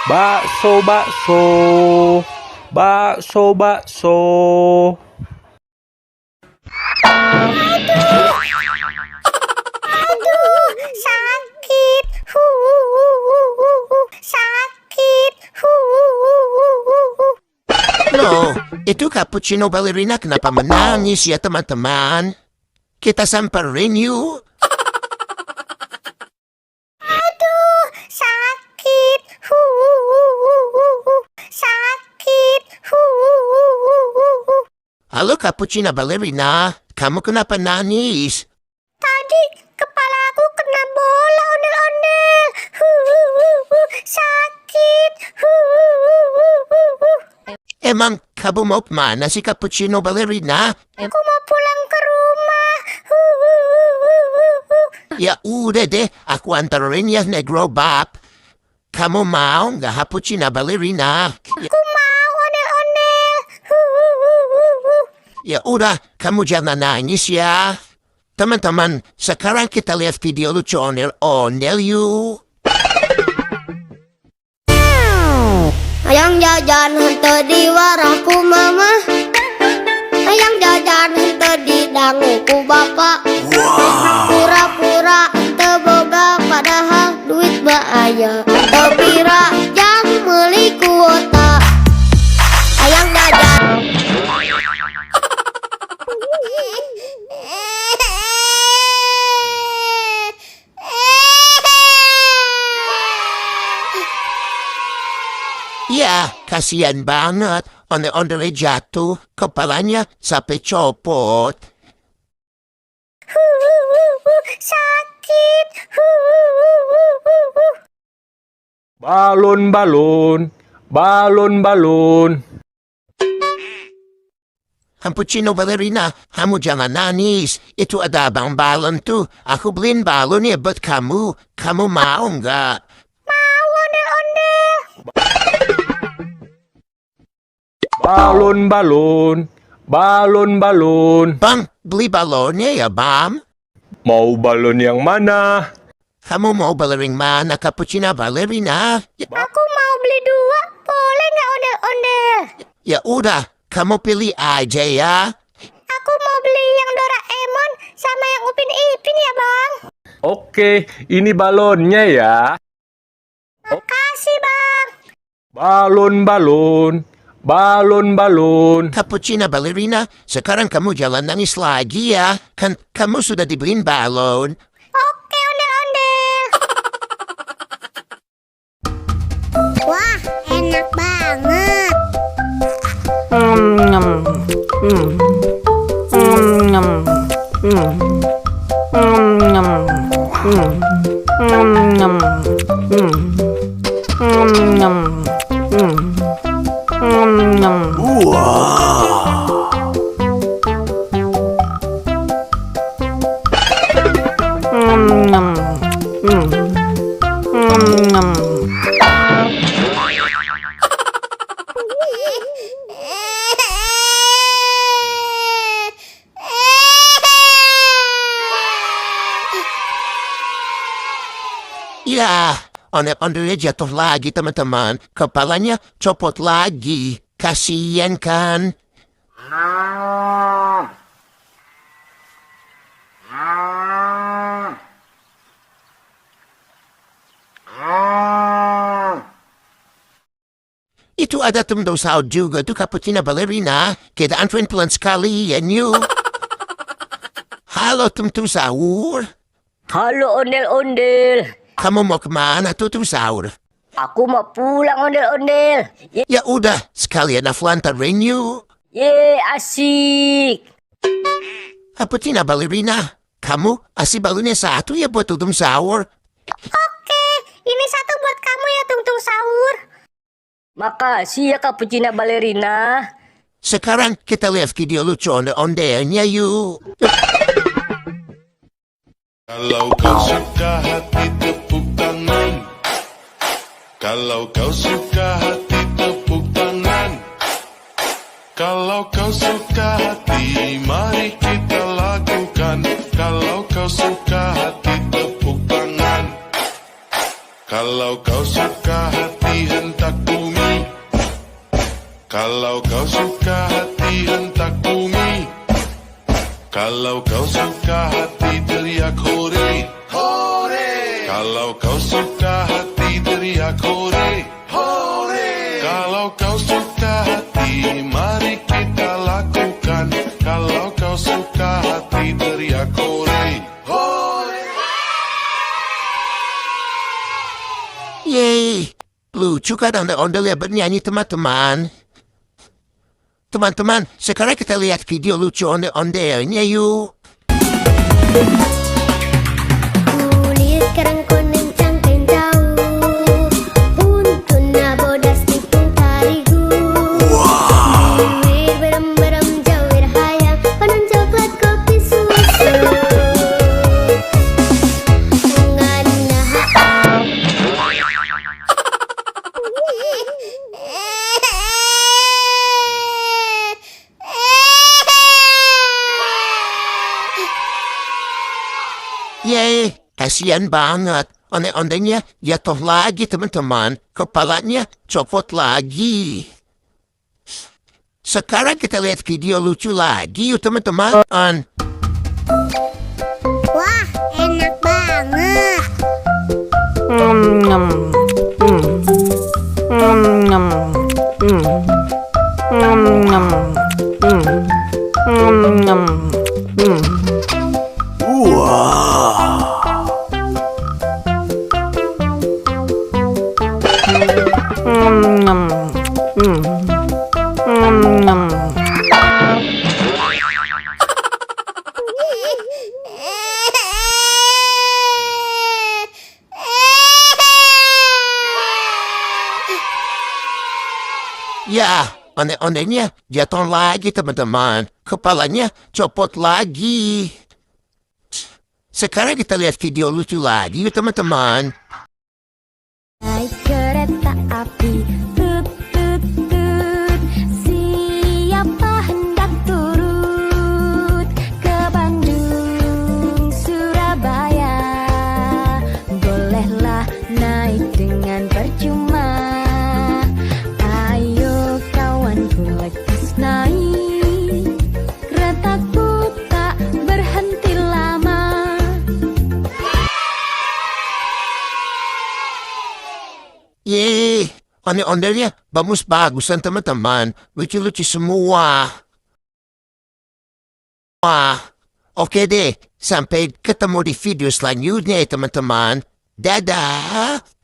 Bakso, bakso. Bakso, bakso. Sakit. Sakit. Loh, itu cappuccino ballerina kenapa menangis ya teman-teman? Kita samperin yuk. Sakit. Sakit. Halo cappuccino ballerina, kamu kenapa nangis? Tadi kepala aku kena bola ondel-ondel. Sakit. Emang kamu mau kemana sih cappuccino ballerina? Aku mau pulang ke rumah. Ya udah deh, aku antarin ya Negro Bab. Kamu mau nggak cappuccino ballerina? Aku mau ondel-ondel. Ya udah, kamu jangan nangis ya. Teman-teman, sekarang kita lihat video lucu ondel-ondel yuk. Hayang jajan henteu di warahku mama. Hayang jajan henteu di danguku bapak. Pura-pura teu boga padahal duit mah aya. Teu pira jang meuli kuota. Hayang jajan. Ya, kasihan banget. Ondel-ondelnya jatuh, kepalanya sampai copot. Sakit. Balon, balon. Balon, balon. Cappuccino ballerina, kamu jangan nangis. Itu ada abang balon tuh. Aku beliin balon ya buat kamu. Kamu mau nggak? Mau ondel-ondel. Balon, balon. Balon, balon. Bang, beli balonnya ya, Bam. Mau balon yang mana? Kamu mau balering mana, cappuccino ballerina? Aku mau beli dua. Boleh nggak ondel-ondel? Ya udah, kamu pilih aja ya. Aku mau beli yang Doraemon sama yang Upin Ipin ya bang. Oke, ini balonnya ya. Makasih bang. Balon, balon. Balon, balon. Cappuccino ballerina, sekarang kamu jangan nangis lagi ya. Kan kamu sudah dibeliin balon. Oke ondel-ondel. Wah enak banget. Ya, ondel-ondelnya jatuh lagi teman-teman. Kepalanya copot lagi. Kasian kan? Itu ada temen sahur juga tuh cappuccino ballerina. Kita anterin pelan sekali ya new. Halo temen sahur. Halo ondel-ondel. Kamu mau kemana tuh sahur? Aku mau pulang ondel-ondel. Ya udah, sekalian aku anterin yuk. Ye, asik. Cappuccino ballerina, kamu kasih balonnya satu ya buat tutum sahur. Oke, ini satu buat kamu ya Tungtung Sahur. Makasih ya cappuccino ballerina. Sekarang kita lihat video lucu ondel-ondelnya yuk. Kalau kau suka hati tepuk tangan. Kalau kau suka hati tepuk tangan. Kalau kau suka hati mari kita lakukan. Kalau kau suka hati tepuk tangan. Kalau kau suka hati hentak. Kalau kau suka hati hentak bumi, kalau kau suka hati teriak hore, hore. Kalau kau suka hati teriak hore, hore. Kalau kau suka hati mari kita lakukan. Kalau kau suka hati teriak hore, hore. Yeay, lucu kan ondel-ondel ya bernyanyi teman-teman. Teman-teman, sekarang kita lihat video lucu ondel-ondelnya yuk. Kulit kerang koneng cangkeng jauh, untuk nabodas tipung tarigu. Wir berem-berem jawir hayang, panen coklat kopi susu. Ngana Yeay, kasihan banget. Onde-ondenya jatuh lagi teman-teman. Kepalanya copot lagi. Sekarang kita lihat video lucu lagi yuk teman-teman. Wah, enak banget. Ya, onde-ondenya jatuh lagi teman-teman. Kepalanya copot lagi. Sekarang kita lihat video lucu lagi yuk teman-teman. Naik kereta api, tut tut tut. Siapa hendak turut ke Bandung, Surabaya? Bolehlah naik dengan percuma. Ayo kawanku lekas naik, keretaku tak berhenti lama. Yeay, onde-ondenya bagus-bagusan teman-teman. Lucu-lucu semua. Wah, oke deh. Sampai ketemu di video selanjutnya ya teman-teman. Dadah.